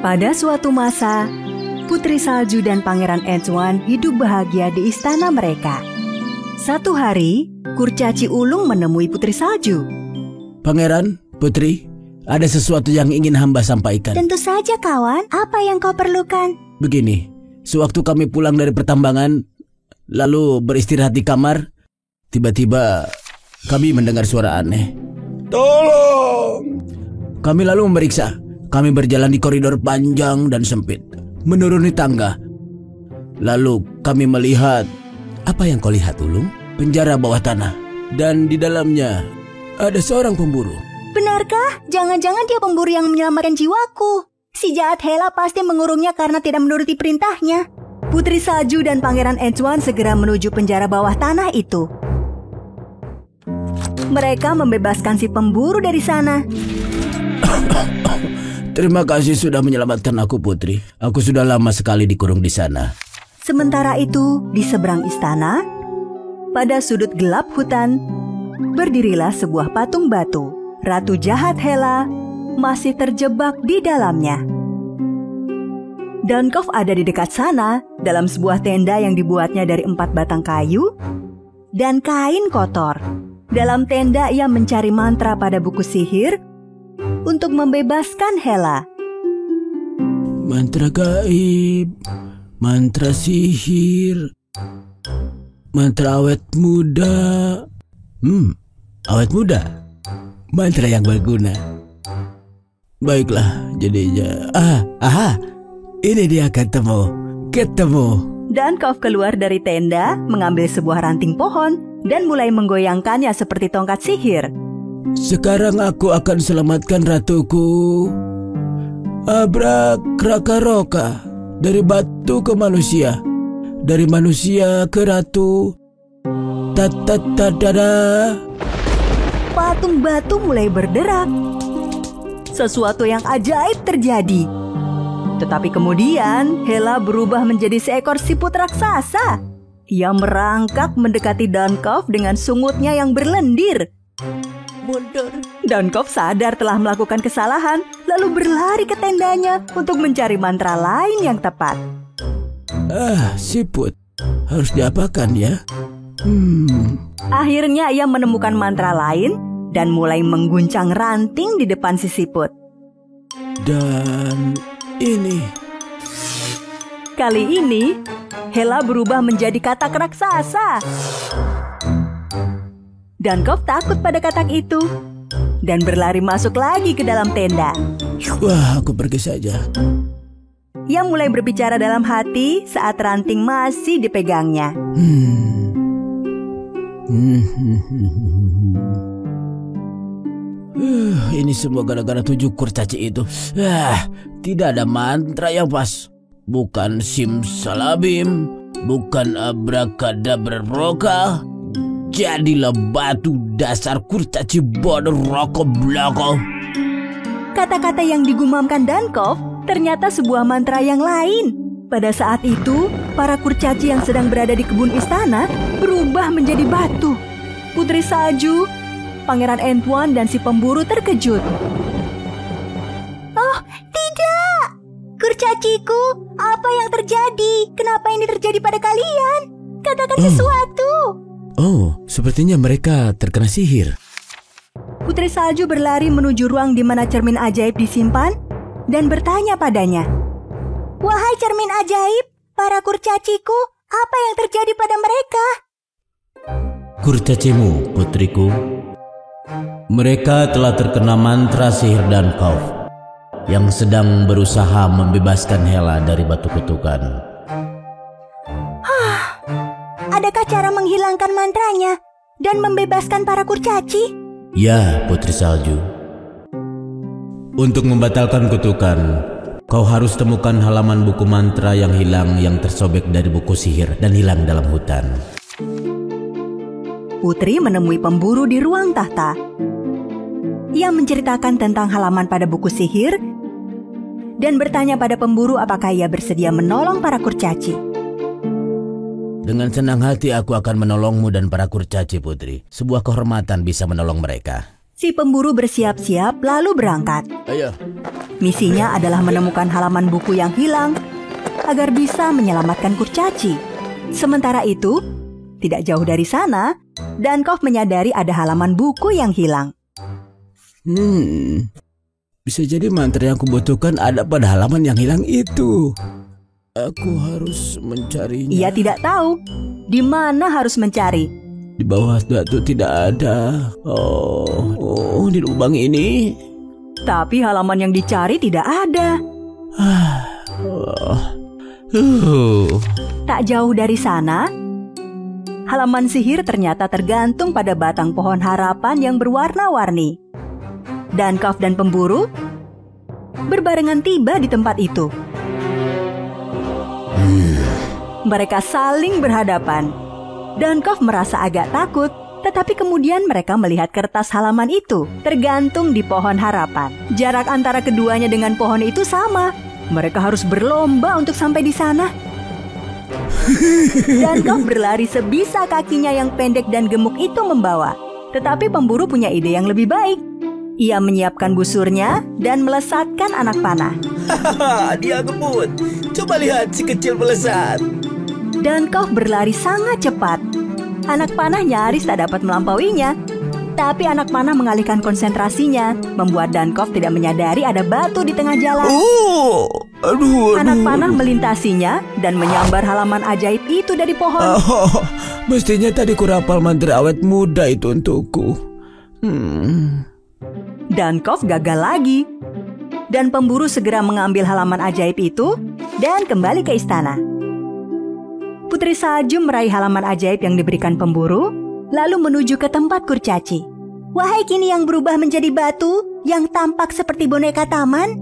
Pada suatu masa, Putri Salju dan Pangeran Antoine hidup bahagia di istana mereka. Satu hari, kurcaci ulung menemui Putri Salju. Pangeran, Putri, ada sesuatu yang ingin hamba sampaikan. Tentu saja kawan, apa yang kau perlukan? Begini, sewaktu kami pulang dari pertambangan, lalu beristirahat di kamar, tiba-tiba kami mendengar suara aneh. Tolong! Kami lalu memeriksa. Kami berjalan di koridor panjang dan sempit, menuruni tangga. Lalu kami melihat... Apa yang kau lihat, Ulung? Penjara bawah tanah. Dan di dalamnya ada seorang pemburu. Benarkah? Jangan-jangan dia pemburu yang menyelamatkan jiwaku. Si jahat Hela pasti mengurungnya karena tidak menuruti perintahnya. Putri Salju dan Pangeran Antoine segera menuju penjara bawah tanah itu. Mereka membebaskan si pemburu dari sana. Terima kasih sudah menyelamatkan aku, Putri. Aku sudah lama sekali dikurung di sana. Sementara itu, di seberang istana, pada sudut gelap hutan, berdirilah sebuah patung batu. Ratu jahat Hela masih terjebak di dalamnya. Dunkov ada di dekat sana, dalam sebuah tenda yang dibuatnya dari 4 batang kayu dan kain kotor. Dalam tenda ia mencari mantra pada buku sihir untuk membebaskan Hela. Mantra gaib, mantra sihir, mantra awet muda. Awet muda? Mantra yang berguna. Baiklah, jadinya. Ini dia ketemu. Dunkov keluar dari tenda, mengambil sebuah ranting pohon dan mulai menggoyangkannya seperti tongkat sihir. Sekarang aku akan selamatkan ratuku. Abrakrakaroka. Dari batu ke manusia, dari manusia ke ratu. Tatatadada. Patung batu mulai berderak. Sesuatu yang ajaib terjadi. Tetapi kemudian Hela berubah menjadi seekor siput raksasa. Ia merangkak mendekati Dunkov dengan sungutnya yang berlendir. Mundur. Dunkov sadar telah melakukan kesalahan, lalu berlari ke tendanya untuk mencari mantra lain yang tepat. Siput. Harus diapakan ya? Akhirnya ia menemukan mantra lain dan mulai mengguncang ranting di depan si siput. Dan ini. Kali ini, Hela berubah menjadi katak raksasa. Dunkov takut pada katak itu dan berlari masuk lagi ke dalam tenda. Wah, aku pergi saja. Ia mulai berbicara dalam hati saat ranting masih dipegangnya. Ini semua gara-gara 7 kurcaci itu. Tidak ada mantra yang pas. Bukan simsalabim, bukan abrakadabra. Jadilah batu, dasar kurcaci bodoh rokok bloko. Kata-kata yang digumamkan Dunkov ternyata sebuah mantra yang lain. Pada saat itu, para kurcaci yang sedang berada di kebun istana berubah menjadi batu. Putri Salju, Pangeran Antoine dan si pemburu terkejut. Oh, tidak! Kurcaciku, apa yang terjadi? Kenapa ini terjadi pada kalian? Katakan sesuatu. Oh, sepertinya mereka terkena sihir. Putri Salju berlari menuju ruang di mana cermin ajaib disimpan dan bertanya padanya. Wahai cermin ajaib, para kurcaciku, apa yang terjadi pada mereka? Kurcacimu, putriku. Mereka telah terkena mantra sihir Dunkov yang sedang berusaha membebaskan Hela dari batu kutukan. Adakah cara menghilangkan mantranya dan membebaskan para kurcaci? Ya, Putri Salju. Untuk membatalkan kutukan, kau harus temukan halaman buku mantra yang hilang yang tersobek dari buku sihir dan hilang dalam hutan. Putri menemui pemburu di ruang tahta. Ia menceritakan tentang halaman pada buku sihir dan bertanya pada pemburu apakah ia bersedia menolong para kurcaci. Dengan senang hati aku akan menolongmu dan para kurcaci, Putri. Sebuah kehormatan bisa menolong mereka. Si pemburu bersiap-siap lalu berangkat. Ayo. Misinya adalah menemukan halaman buku yang hilang agar bisa menyelamatkan kurcaci. Sementara itu, tidak jauh dari sana, Dankov menyadari ada halaman buku yang hilang. Bisa jadi mantra yang kubutuhkan ada pada halaman yang hilang itu. Aku harus mencarinya. Ia tidak tahu di mana harus mencari. Di bawah batu tidak ada. Oh, di lubang ini. Tapi halaman yang dicari tidak ada. Tak jauh dari sana, halaman sihir ternyata tergantung pada batang pohon harapan yang berwarna-warni. Dankov dan pemburu berbarengan tiba di tempat itu. Mereka saling berhadapan. Dankov merasa agak takut, tetapi kemudian mereka melihat kertas halaman itu tergantung di pohon harapan. Jarak antara keduanya dengan pohon itu sama. Mereka harus berlomba untuk sampai di sana. Dankov berlari sebisa kakinya yang pendek dan gemuk itu membawa. Tetapi pemburu punya ide yang lebih baik. Ia menyiapkan busurnya dan melesatkan anak panah. Dia gebut. Coba lihat si kecil melesat. Dankov berlari sangat cepat. Anak panah nyaris tak dapat melampauinya. Tapi anak panah mengalihkan konsentrasinya, membuat Dankov tidak menyadari ada batu di tengah jalan. Aduh. Anak panah melintasinya dan menyambar halaman ajaib itu dari pohon. Mestinya tadi kurapal mantra awet muda itu untukku. Dankov gagal lagi. Dan pemburu segera mengambil halaman ajaib itu dan kembali ke istana. Putri Salju meraih halaman ajaib yang diberikan pemburu, lalu menuju ke tempat kurcaci. Wahai kini yang berubah menjadi batu, yang tampak seperti boneka taman,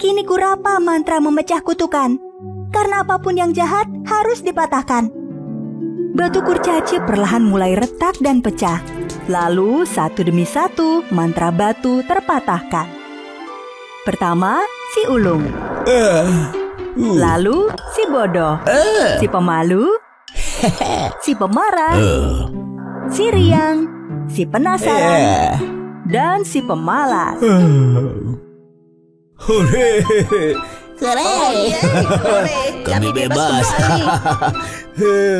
kini kurapa mantra memecah kutukan. Karena apapun yang jahat harus dipatahkan. Batu kurcaci perlahan mulai retak dan pecah. Lalu satu demi satu mantra batu terpatahkan. Pertama, si ulung. Lalu si bodoh, si pemalu, si pemarah, si riang, si penasaran, dan si pemalas. Kami bebas.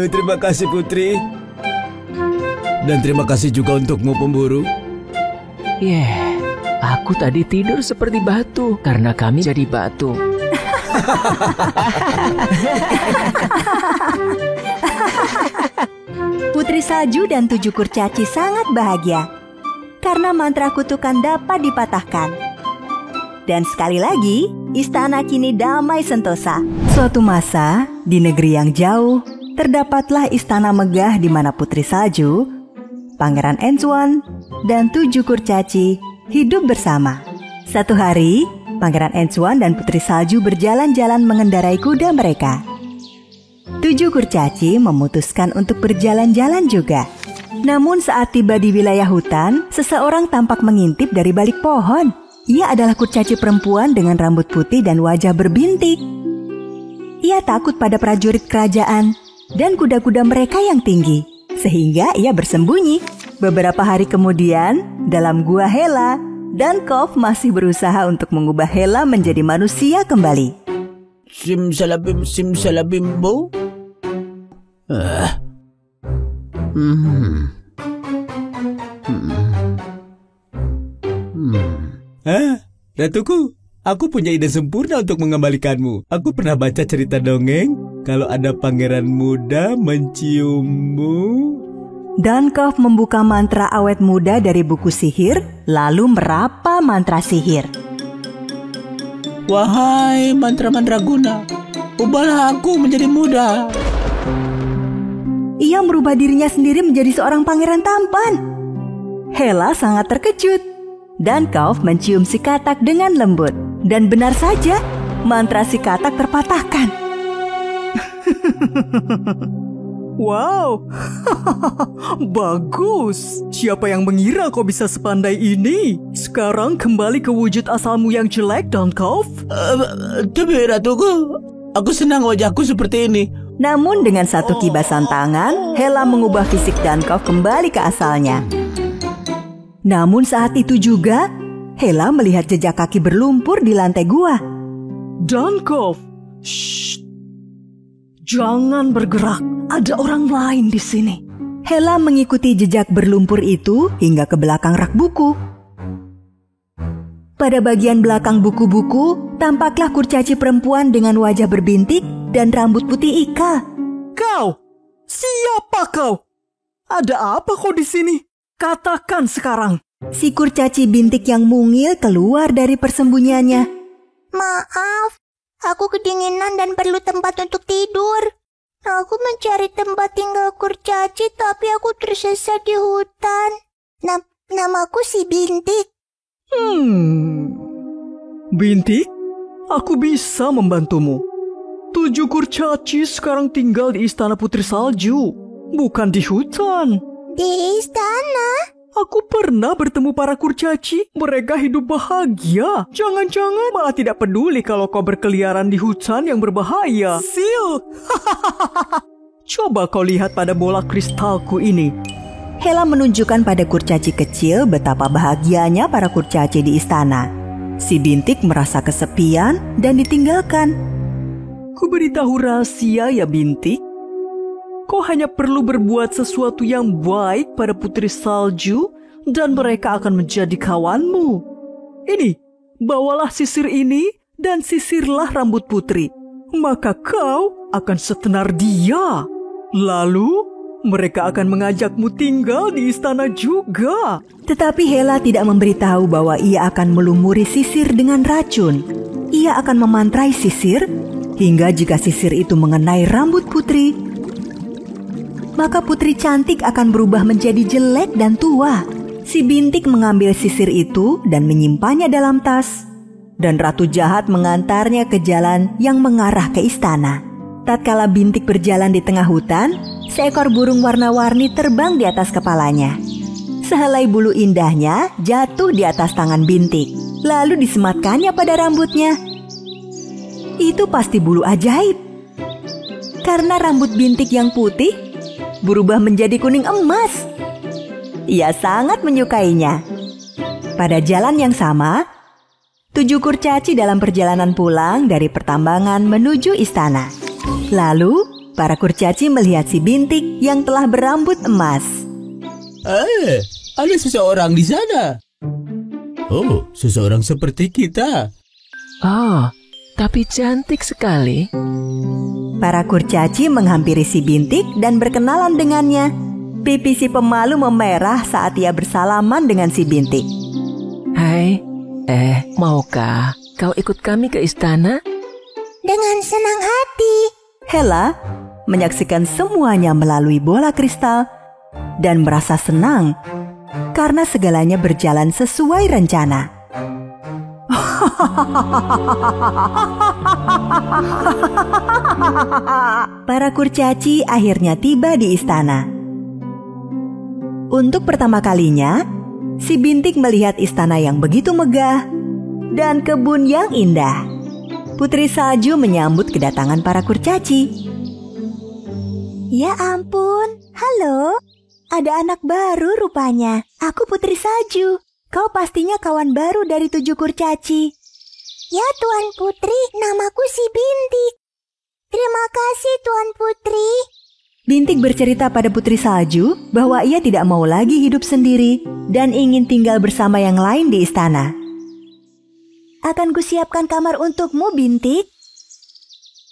Terima kasih Putri. Dan terima kasih juga untukmu pemburu. Aku tadi tidur seperti batu karena kami jadi batu. Putri Salju dan 7 kurcaci sangat bahagia karena mantra kutukan dapat dipatahkan. Dan sekali lagi, istana kini damai sentosa. Suatu masa, di negeri yang jauh, terdapatlah istana megah di mana Putri Salju, Pangeran Enzwan, dan 7 kurcaci hidup bersama. Satu hari, Pangeran Enzwan dan Putri Salju berjalan-jalan mengendarai kuda mereka. 7 kurcaci memutuskan untuk berjalan-jalan juga. Namun saat tiba di wilayah hutan, seseorang tampak mengintip dari balik pohon. Ia adalah kurcaci perempuan dengan rambut putih dan wajah berbintik. Ia takut pada prajurit kerajaan dan kuda-kuda mereka yang tinggi, sehingga ia bersembunyi. Beberapa hari kemudian, dalam gua Hela, Dankov masih berusaha untuk mengubah Hela menjadi manusia kembali. Simsalabimbo. Ratuku, aku punya ide sempurna untuk mengembalikanmu. Aku pernah baca cerita dongeng kalau ada pangeran muda menciummu. Dankov membuka mantra awet muda dari buku sihir, lalu merapa mantra sihir. Wahai mantra-mantra guna, ubahlah aku menjadi muda. Ia merubah dirinya sendiri menjadi seorang pangeran tampan. Hela sangat terkejut. Dankov mencium si katak dengan lembut. Dan benar saja, mantra si katak terpatahkan. Wow, bagus. Siapa yang mengira kau bisa sepandai ini? Sekarang kembali ke wujud asalmu yang jelek, Dankov. Tapi Ratuku, aku senang wajahku seperti ini. Namun dengan satu kibasan tangan, Hela mengubah fisik Dankov kembali ke asalnya. Namun saat itu juga, Hela melihat jejak kaki berlumpur di lantai gua. Dunkov, shh, jangan bergerak. Ada orang lain di sini. Hela mengikuti jejak berlumpur itu hingga ke belakang rak buku. Pada bagian belakang buku-buku, tampaklah kurcaci perempuan dengan wajah berbintik dan rambut putih ika. Kau, siapa kau? Ada apa kau di sini? Katakan sekarang. Si kurcaci bintik yang mungil keluar dari persembunyiannya. Maaf, aku kedinginan dan perlu tempat untuk tidur. Aku mencari tempat tinggal kurcaci tapi aku tersesat di hutan. Namaku si Bintik. Bintik, aku bisa membantumu. 7 kurcaci sekarang tinggal di Istana Putri Salju, bukan di hutan. Di istana? Aku pernah bertemu para kurcaci. Mereka hidup bahagia. Jangan-jangan malah tidak peduli kalau kau berkeliaran di hutan yang berbahaya. Sil! Coba kau lihat pada bola kristalku ini. Hela menunjukkan pada kurcaci kecil betapa bahagianya para kurcaci di istana. Si Bintik merasa kesepian dan ditinggalkan. Ku beritahu rahasia ya Bintik. Kau hanya perlu berbuat sesuatu yang baik pada Putri Salju dan mereka akan menjadi kawanmu. Ini, bawalah sisir ini dan sisirlah rambut putri. Maka kau akan setenar dia. Lalu mereka akan mengajakmu tinggal di istana juga. Tetapi Hela tidak memberitahu bahwa ia akan melumuri sisir dengan racun. Ia akan memantrai sisir hingga jika sisir itu mengenai rambut putri, maka putri cantik akan berubah menjadi jelek dan tua. Si Bintik mengambil sisir itu dan menyimpannya dalam tas. Dan Ratu Jahat mengantarnya ke jalan yang mengarah ke istana. Tatkala Bintik berjalan di tengah hutan, seekor burung warna-warni terbang di atas kepalanya. Sehelai bulu indahnya jatuh di atas tangan Bintik, lalu disematkannya pada rambutnya. Itu pasti bulu ajaib. Karena rambut Bintik yang putih berubah menjadi kuning emas. Ia sangat menyukainya. Pada jalan yang sama, 7 kurcaci dalam perjalanan pulang dari pertambangan menuju istana. Lalu, para kurcaci melihat si Bintik yang telah berambut emas. Ada seseorang di sana. Oh, seseorang seperti kita. Oh, tapi cantik sekali. Para kurcaci menghampiri si Bintik dan berkenalan dengannya. Pipi si pemalu memerah saat ia bersalaman dengan si Bintik. Hai, maukah kau ikut kami ke istana? Dengan senang hati. Hela menyaksikan semuanya melalui bola kristal dan merasa senang karena segalanya berjalan sesuai rencana. Para kurcaci akhirnya tiba di istana. Untuk pertama kalinya, si Bintik melihat istana yang begitu megah dan kebun yang indah. Putri Salju menyambut kedatangan para kurcaci. Ya ampun, halo. Ada anak baru rupanya. Aku Putri Salju. Kau pastinya kawan baru dari 7 kurcaci. Ya Tuan Putri, namaku si Bintik. Terima kasih Tuan Putri. Bintik bercerita pada Putri Salju bahwa ia tidak mau lagi hidup sendiri dan ingin tinggal bersama yang lain di istana. Akan kusiapkan kamar untukmu, Bintik.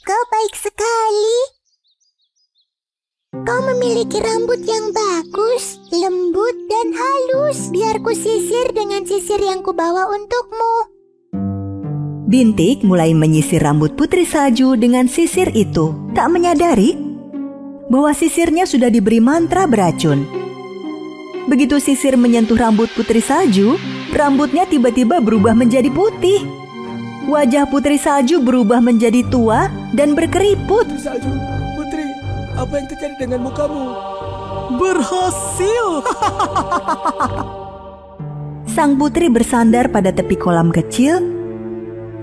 Kau baik sekali. Kau memiliki rambut yang bagus, lembut dan halus. Biar ku sisir dengan sisir yang kubawa untukmu. Bintik mulai menyisir rambut Putri Salju dengan sisir itu, tak menyadari bahwa sisirnya sudah diberi mantra beracun. Begitu sisir menyentuh rambut Putri Salju, rambutnya tiba-tiba berubah menjadi putih. Wajah Putri Salju berubah menjadi tua dan berkeriput. Putri Salju, Putri, apa yang terjadi dengan mukamu? Berhasil! Sang putri bersandar pada tepi kolam kecil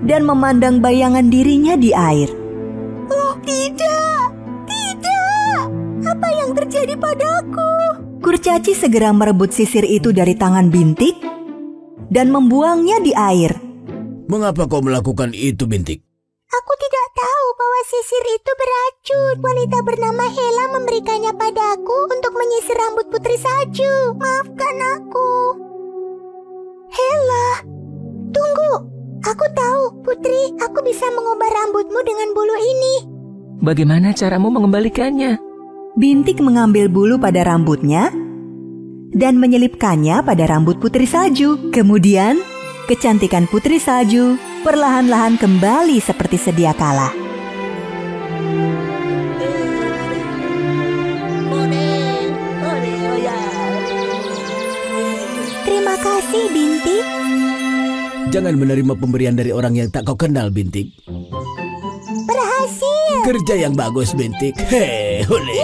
dan memandang bayangan dirinya di air. Oh tidak, tidak! Apa yang terjadi padaku? Kurcaci segera merebut sisir itu dari tangan Bintik dan membuangnya di air. Mengapa kau melakukan itu, Bintik? Aku tidak tahu bahwa sisir itu beracun. Wanita bernama Hela memberikannya padaku untuk menyisir rambut Putri Salju. Maafkan aku. Hela, tunggu. Aku tahu, Putri, aku bisa mengubah rambutmu dengan bulu ini. Bagaimana caramu mengembalikannya? Bintik mengambil bulu pada rambutnya dan menyelipkannya pada rambut Putri Salju. Kemudian, kecantikan Putri Salju perlahan-lahan kembali seperti sedia kala. Terima kasih, Bintik. Jangan menerima pemberian dari orang yang tak kau kenal, Bintik. Berhasil. Kerja yang bagus, Bintik. Hole.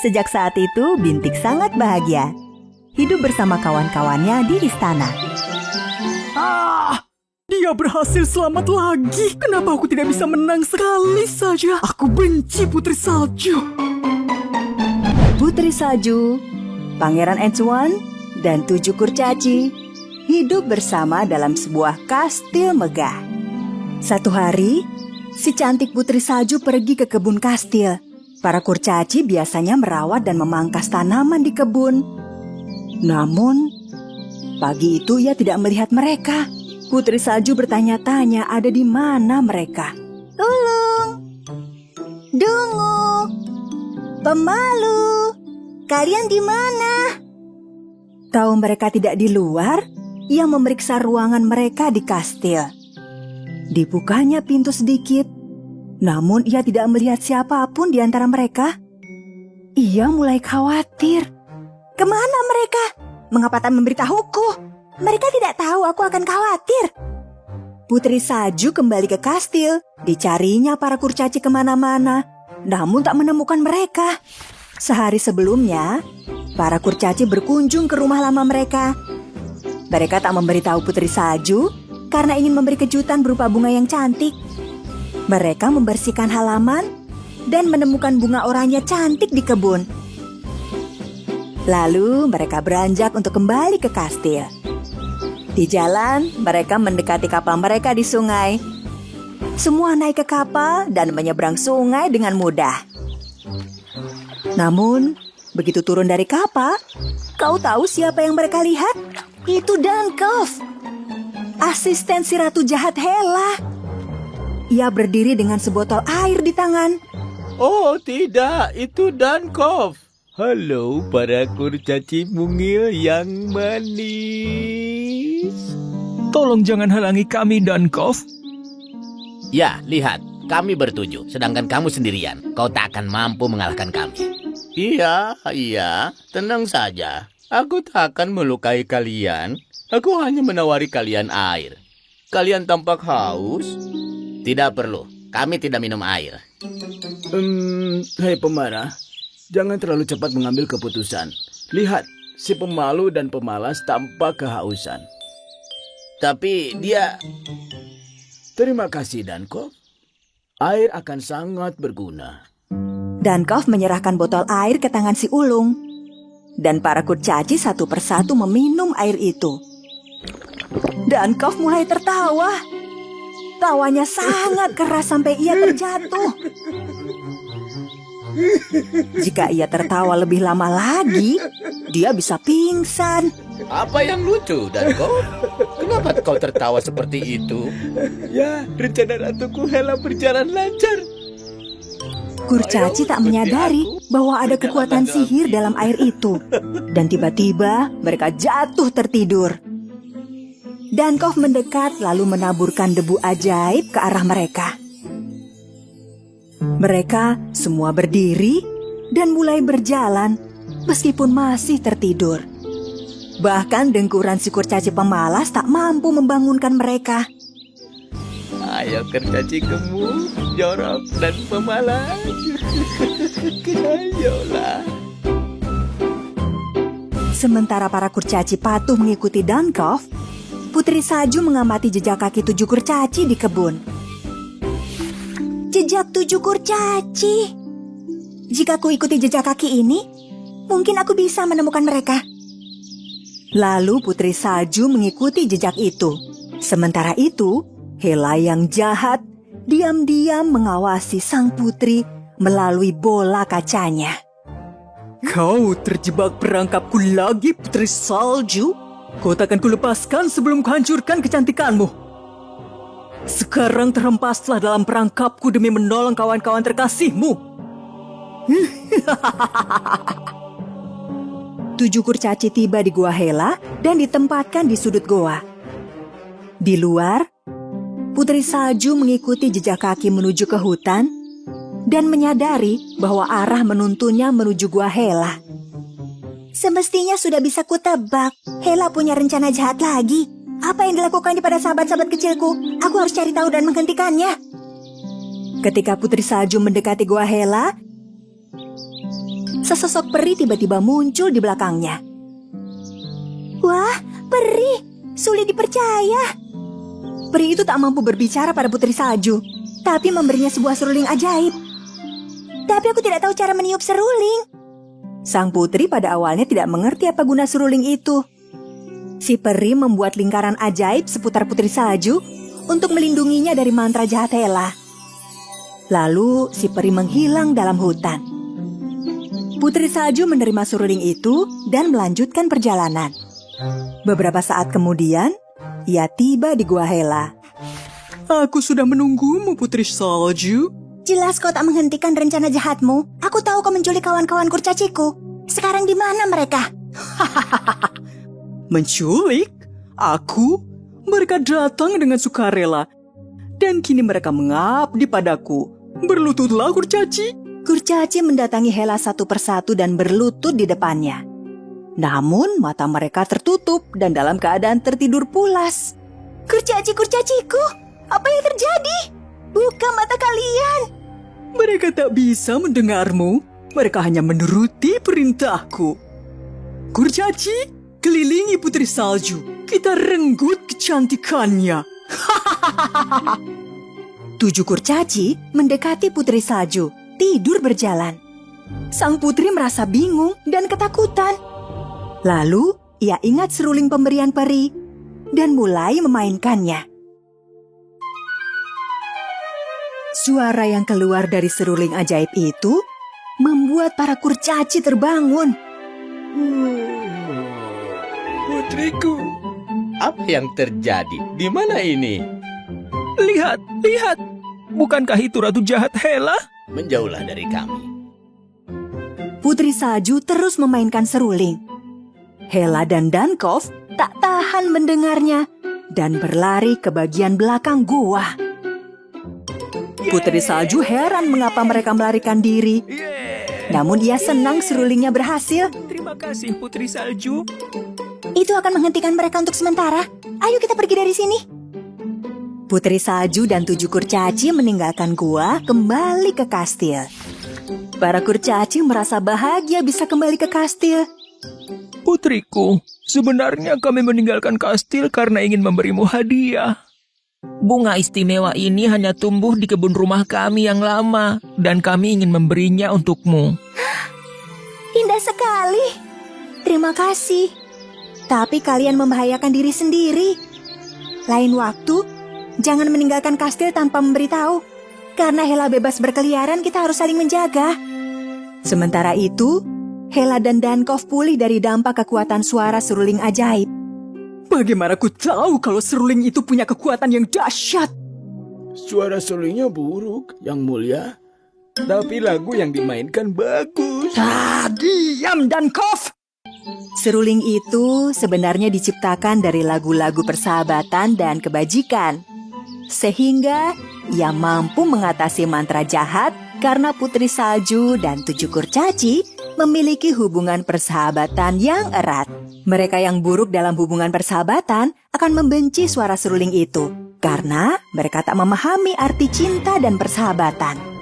Sejak saat itu, Bintik sangat bahagia. Hidup bersama kawan-kawannya di istana. Dia berhasil selamat lagi. Kenapa aku tidak bisa menang sekali saja? Aku benci Putri Salju. Putri Salju, Pangeran Antoine, dan 7 kurcaci hidup bersama dalam sebuah kastil megah. Satu hari, si cantik Putri Salju pergi ke kebun kastil. Para kurcaci biasanya merawat dan memangkas tanaman di kebun. Namun, pagi itu ia tidak melihat mereka. Putri Salju bertanya-tanya ada di mana mereka. Tulung, Dungu, Pemalu, kalian di mana? Tahu mereka tidak di luar, ia memeriksa ruangan mereka di kastil. Dibukanya pintu sedikit, namun ia tidak melihat siapapun di antara mereka. Ia mulai khawatir. Kemana mereka? Mengapa tak memberitahuku? Mereka tidak tahu aku akan khawatir. Putri Salju kembali ke kastil. Dicarinya para kurcaci kemana-mana, namun tak menemukan mereka. Sehari sebelumnya, para kurcaci berkunjung ke rumah lama mereka. Mereka tak memberitahu Putri Salju karena ingin memberi kejutan berupa bunga yang cantik. Mereka membersihkan halaman dan menemukan bunga oranye cantik di kebun. Lalu mereka beranjak untuk kembali ke kastil. Di jalan, mereka mendekati kapal mereka di sungai. Semua naik ke kapal dan menyeberang sungai dengan mudah. Namun, begitu turun dari kapal, kau tahu siapa yang mereka lihat? Itu Dankov, asisten si Ratu Jahat Hela. Ia berdiri dengan sebotol air di tangan. Oh tidak, itu Dankov. Halo para kurcaci mungil yang manis. Tolong jangan halangi kami, Dankov. Ya, lihat, kami bertujuh, sedangkan kamu sendirian. Kau tak akan mampu mengalahkan kami. Iya, tenang saja. Aku tak akan melukai kalian. Aku hanya menawari kalian air. Kalian tampak haus. Tidak perlu, kami tidak minum air. Hei pemarah, jangan terlalu cepat mengambil keputusan. Lihat, si pemalu dan pemalas tampak kehausan. Tapi dia... Terima kasih, Dankov. Air akan sangat berguna. Dankov menyerahkan botol air ke tangan si ulung. Dan para kurcaci satu persatu meminum air itu. Dankov mulai tertawa. Tawanya sangat keras sampai ia terjatuh. Jika ia tertawa lebih lama lagi, dia bisa pingsan. Apa yang lucu, Dankov? Kenapa kau tertawa seperti itu? Ya, rencana ratuku Hela berjalan lancar. Kurcaci tak menyadari bahwa ada kekuatan sihir dalam air itu. Dan tiba-tiba mereka jatuh tertidur. Dankov mendekat lalu menaburkan debu ajaib ke arah mereka. Mereka semua berdiri dan mulai berjalan meskipun masih tertidur. Bahkan dengkuran si kurcaci pemalas tak mampu membangunkan mereka. Ayo kurcaci gemuk, jorok, dan pemalas. Ayolah. Sementara para kurcaci patuh mengikuti Dankov, Putri Salju mengamati jejak kaki 7 kurcaci di kebun. Jejak 7 kurcaci. Jika ku ikuti jejak kaki ini, mungkin aku bisa menemukan mereka. Lalu Putri Salju mengikuti jejak itu. Sementara itu, Hela yang jahat diam-diam mengawasi sang putri melalui bola kacanya. Kau terjebak perangkapku lagi, Putri Salju. Kau takkan kulepaskan sebelum kuhancurkan kecantikanmu. Sekarang terhempaslah dalam perangkapku demi menolong kawan-kawan terkasihmu. 7 kurcaci tiba di gua Hela dan ditempatkan di sudut goa. Di luar, Putri Salju mengikuti jejak kaki menuju ke hutan dan menyadari bahwa arah menuntunnya menuju gua Hela. Semestinya sudah bisa kutebak. Hela punya rencana jahat lagi. Apa yang dilakukan kepada sahabat-sahabat kecilku? Aku harus cari tahu dan menghentikannya. Ketika Putri Salju mendekati gua Hela, sesosok peri tiba-tiba muncul di belakangnya. Wah, peri! Sulit dipercaya. Peri itu tak mampu berbicara pada Putri Salju, tapi memberinya sebuah seruling ajaib. Tapi aku tidak tahu cara meniup seruling. Sang putri pada awalnya tidak mengerti apa guna seruling itu. Si peri membuat lingkaran ajaib seputar Putri Salju untuk melindunginya dari mantra jahat Hela. Lalu si peri menghilang dalam hutan. Putri Salju menerima seruling itu dan melanjutkan perjalanan. Beberapa saat kemudian, ia tiba di gua Hela. Aku sudah menunggumu, Putri Salju. Jelas kau tak menghentikan rencana jahatmu. Aku tahu kau menculik kawan-kawan kurcaciku. Sekarang di mana mereka? Menculik? Aku? Mereka datang dengan sukarela. Dan kini mereka mengabdi padaku. Berlututlah kurcaci. Kurcaci mendatangi Hela satu persatu dan berlutut di depannya. Namun mata mereka tertutup dan dalam keadaan tertidur pulas. Kurcaciku, apa yang terjadi? Buka mata kalian. Mereka tak bisa mendengarmu. Mereka hanya menuruti perintahku. Kurcaci, kelilingi Putri Salju. Kita renggut kecantikannya. 7 kurcaci mendekati Putri Salju, tidur berjalan. Sang putri merasa bingung dan ketakutan. Lalu ia ingat seruling pemberian peri dan mulai memainkannya. Suara yang keluar dari seruling ajaib itu membuat para kurcaci terbangun. Putriku, apa yang terjadi? Di mana ini? Lihat, lihat. Bukankah itu ratu jahat Hela? Menjauhlah dari kami. Putri Salju terus memainkan seruling. Hela dan Dankov tak tahan mendengarnya dan berlari ke bagian belakang gua. Putri Salju heran mengapa mereka melarikan diri. Namun ia senang serulingnya berhasil. Terima kasih Putri Salju. Itu akan menghentikan mereka untuk sementara. Ayo kita pergi dari sini. Putri Salju dan 7 kurcaci meninggalkan gua kembali ke kastil. Para kurcaci merasa bahagia bisa kembali ke kastil. Putriku, sebenarnya kami meninggalkan kastil karena ingin memberimu hadiah. Bunga istimewa ini hanya tumbuh di kebun rumah kami yang lama, dan kami ingin memberinya untukmu. Indah sekali. Terima kasih. Tapi kalian membahayakan diri sendiri. Lain waktu, jangan meninggalkan kastil tanpa memberitahu. Karena Hela bebas berkeliaran, kita harus saling menjaga. Sementara itu, Hela dan Dankov pulih dari dampak kekuatan suara seruling ajaib. Bagaimana ku tahu kalau seruling itu punya kekuatan yang dahsyat? Suara serulingnya buruk, Yang Mulia. Tapi lagu yang dimainkan bagus. Diam, Dankov! Seruling itu sebenarnya diciptakan dari lagu-lagu persahabatan dan kebajikan. Sehingga ia mampu mengatasi mantra jahat karena Putri Salju dan 7 kurcaci memiliki hubungan persahabatan yang erat. Mereka yang buruk dalam hubungan persahabatan akan membenci suara seruling itu karena mereka tak memahami arti cinta dan persahabatan.